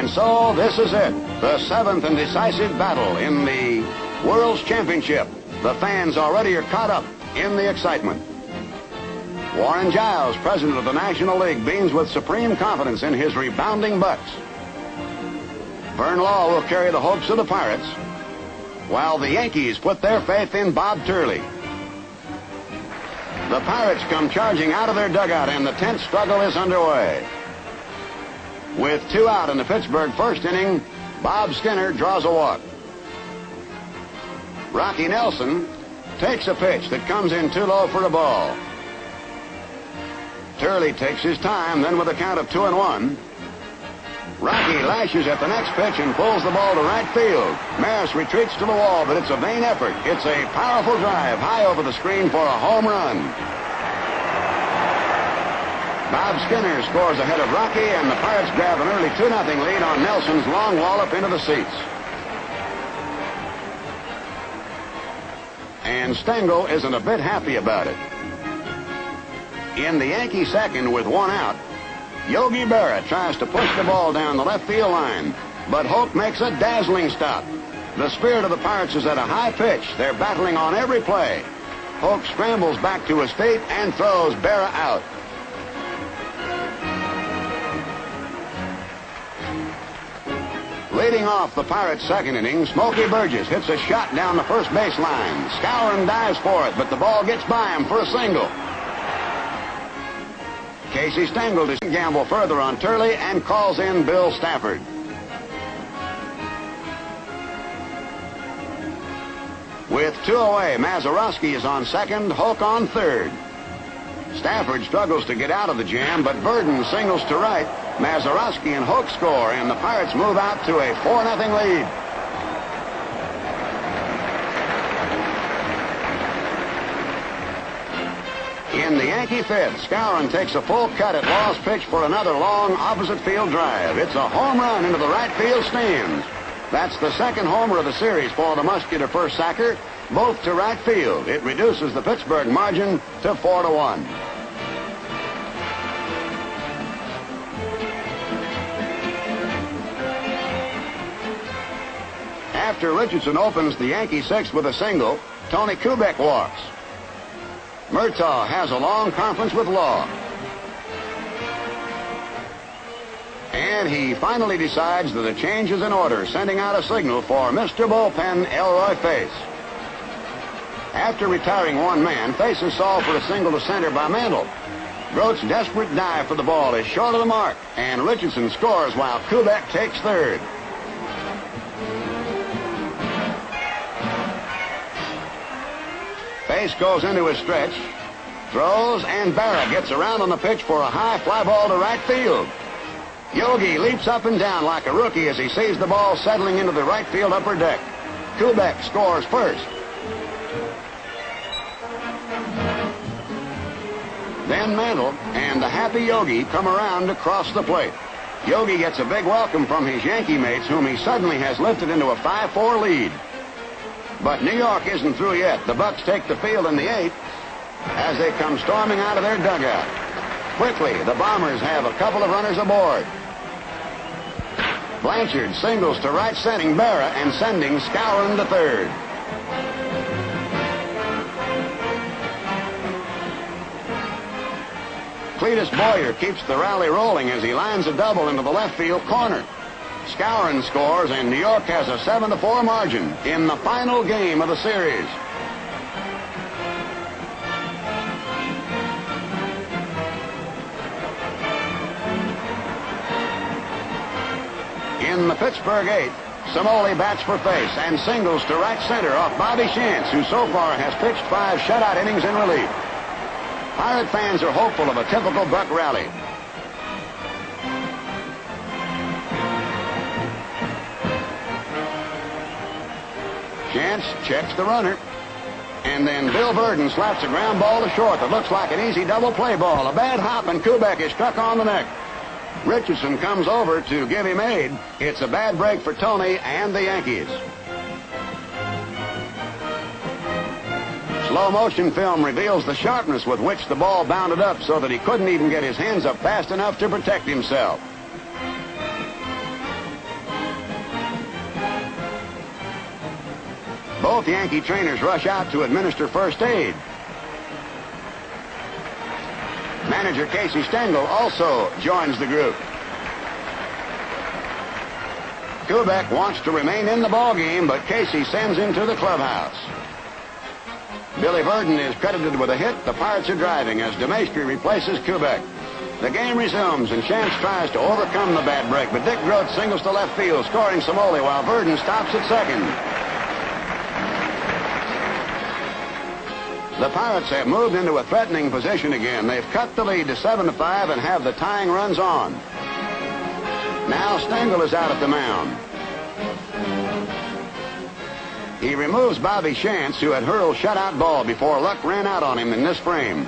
And so this is it, the 7th and decisive battle in the World's Championship. The fans already are caught up in the excitement. Warren Giles, president of the National League, beams with supreme confidence in his rebounding Bucks. Vern Law will carry the hopes of the Pirates, while the Yankees put their faith in Bob Turley. The Pirates come charging out of their dugout, and the tense struggle is underway. With 2 out in the Pittsburgh first inning, Bob Skinner draws a walk. Rocky Nelson takes a pitch that comes in too low for a ball. Turley takes his time, then with a count of 2-1, Rocky lashes at the next pitch and pulls the ball to right field. Maris retreats to the wall, but it's a vain effort. It's a powerful drive high over the screen for a home run. Bob Skinner scores ahead of Rocky, and the Pirates grab an early 2-0 lead on Nelson's long wallop into the seats. And Stengel isn't a bit happy about it. In the Yankee second with 1 out, Yogi Berra tries to push the ball down the left field line, but Hoke makes a dazzling stop. The spirit of the Pirates is at a high pitch. They're battling on every play. Hoke scrambles back to his feet and throws Berra out. Leading off the Pirates' second inning, Smokey Burgess hits a shot down the first base line. Skowron dives for it, but the ball gets by him for a single. Casey Stengel does gamble further on Turley and calls in Bill Stafford. With 2 away, Mazeroski is on second, Hoke on third. Stafford struggles to get out of the jam, but Burden singles to right. Mazeroski and Hoke score, and the Pirates move out to a 4-0 lead. In the Yankee fifth, Skowron takes a full cut at Law's pitch for another long opposite field drive. It's a home run into the right field stands. That's the second homer of the series for the muscular first sacker, both to right field. It reduces the Pittsburgh margin to 4-1. After Richardson opens the Yankee sixth with a single, Tony Kubek walks. Murtaugh has a long conference with Law. And he finally decides that a change is in order, sending out a signal for Mr. Bullpen Elroy Face. After retiring 1 man, Face is solved for a single to center by Mantle. Grote's desperate dive for the ball is short of the mark, and Richardson scores while Kubek takes third. Face goes into his stretch, throws, and Berra gets around on the pitch for a high fly ball to right field. Yogi leaps up and down like a rookie as he sees the ball settling into the right field upper deck. Kubek scores first. Then Mantle and the happy Yogi come around to cross the plate. Yogi gets a big welcome from his Yankee mates, whom he suddenly has lifted into a 5-4 lead. But New York isn't through yet. The Bucks take the field in the 8th as they come storming out of their dugout. Quickly, the Bombers have a couple of runners aboard. Blanchard singles to right, sending Berra and sending Skowron to third. Cletus Boyer keeps the rally rolling as he lines a double into the left field corner. Skowron scores, and New York has a 7-4 margin in the final game of the series. In the Pittsburgh 8th, Samoli bats for Face and singles to right center off Bobby Shantz, who so far has pitched 5 shutout innings in relief. Pirate fans are hopeful of a typical Buck rally. Shantz checks the runner, and then Bill Burden slaps a ground ball to short that looks like an easy double play ball. A bad hop, and Kubek is struck on the neck. Richardson comes over to give him aid. It's a bad break for Tony and the Yankees. Slow motion film reveals the sharpness with which the ball bounded up so that he couldn't even get his hands up fast enough to protect himself. Both Yankee trainers rush out to administer first aid. Manager Casey Stengel also joins the group. Kubek wants to remain in the ballgame, but Casey sends him to the clubhouse. Billy Verdon is credited with a hit. The Pirates are driving as DeMaestri replaces Kubek. The game resumes, and Shantz tries to overcome the bad break, but Dick Groat singles to left field, scoring Somoli, while Verdon stops at second. The Pirates have moved into a threatening position again. They've cut the lead to 7-5 and have the tying runs on. Now Stengel is out at the mound. He removes Bobby Shantz, who had hurled shutout ball before luck ran out on him in this frame.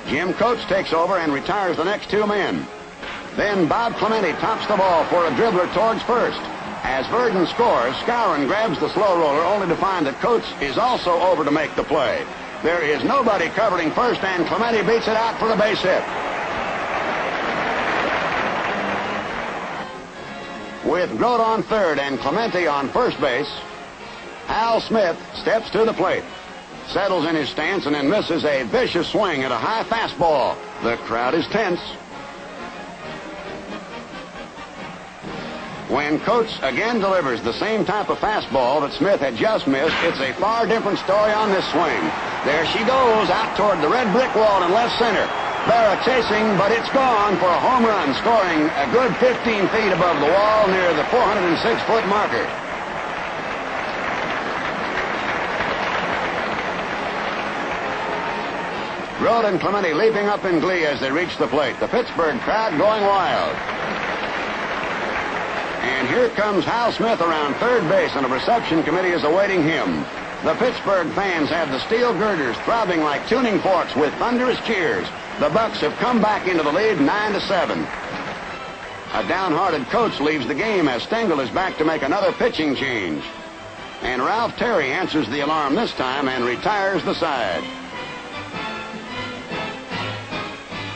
Jim Coates takes over and retires the next two men. Then Bob Clemente tops the ball for a dribbler towards first. As Verdon scores, Skowron grabs the slow roller, only to find that Coates is also over to make the play. There is nobody covering first, and Clemente beats it out for the base hit. With Groat on third and Clemente on first base, Hal Smith steps to the plate, settles in his stance, and then misses a vicious swing at a high fastball. The crowd is tense. When Coates again delivers the same type of fastball that Smith had just missed, it's a far different story on this swing. There she goes, out toward the red brick wall in left center. Berra chasing, but it's gone for a home run, scoring a good 15 feet above the wall near the 406-foot marker. Groat and Clemente leaping up in glee as they reach the plate. The Pittsburgh crowd going wild. And here comes Hal Smith around third base, and a reception committee is awaiting him. The Pittsburgh fans have the steel girders throbbing like tuning forks with thunderous cheers. The Bucks have come back into the lead 9-7. A downhearted Coates leaves the game as Stengel is back to make another pitching change. And Ralph Terry answers the alarm this time and retires the side.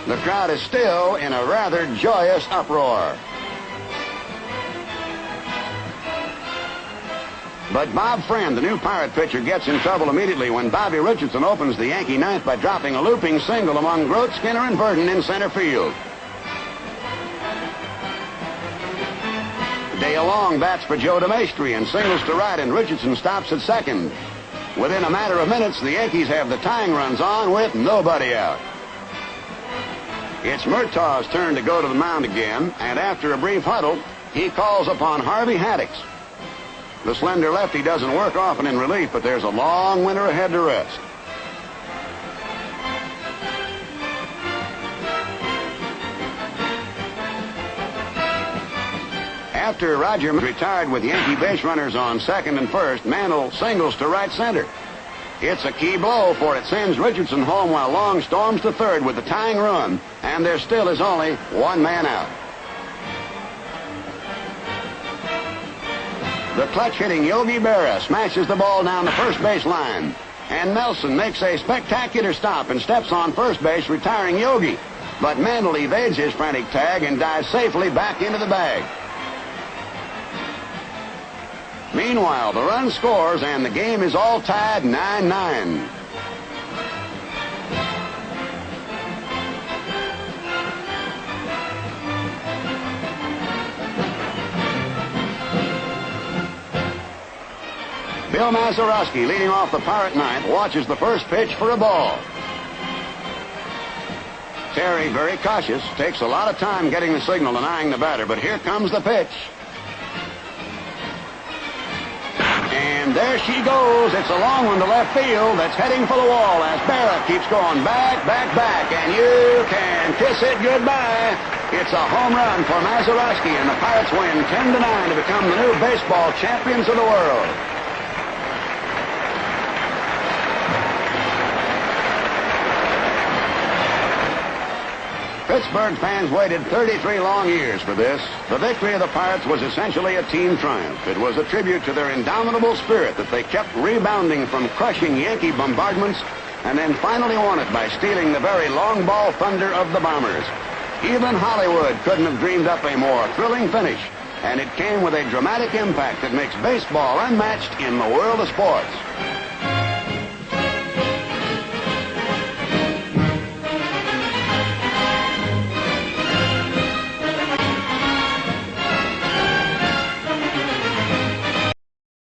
The crowd is still in a rather joyous uproar. But Bob Friend, the new Pirate pitcher, gets in trouble immediately when Bobby Richardson opens the Yankee ninth by dropping a looping single among Groat, Skinner, and Verdon in center field. Dale Long bats for Joe DeMaestri and singles to right, and Richardson stops at second. Within a matter of minutes, the Yankees have the tying runs on with nobody out. It's Murtaugh's turn to go to the mound again, and after a brief huddle, he calls upon Harvey Haddix. The slender lefty doesn't work often in relief, but there's a long winter ahead to rest. After Roger retired with Yankee base runners on second and first, Mantle singles to right center. It's a key blow, for it sends Richardson home while Long storms to third with the tying run, and there still is only one man out. The clutch-hitting Yogi Berra smashes the ball down the first base line, and Nelson makes a spectacular stop and steps on first base, retiring Yogi. But Mantle evades his frantic tag and dives safely back into the bag. Meanwhile, the run scores, and the game is all tied 9-9. Bill Mazeroski, leading off the Pirate ninth, watches the first pitch for a ball. Terry, very cautious, takes a lot of time getting the signal and eyeing the batter, but here comes the pitch. And there she goes. It's a long one to left field that's heading for the wall as Berra keeps going back, and you can kiss it goodbye. It's a home run for Mazeroski, and the Pirates win 10-9 to become the new baseball champions of the world. Pittsburgh fans waited 33 long years for this. The victory of the Pirates was essentially a team triumph. It was a tribute to their indomitable spirit that they kept rebounding from crushing Yankee bombardments and then finally won it by stealing the very long ball thunder of the Bombers. Even Hollywood couldn't have dreamed up a more thrilling finish. and it came with a dramatic impact that makes baseball unmatched in the world of sports.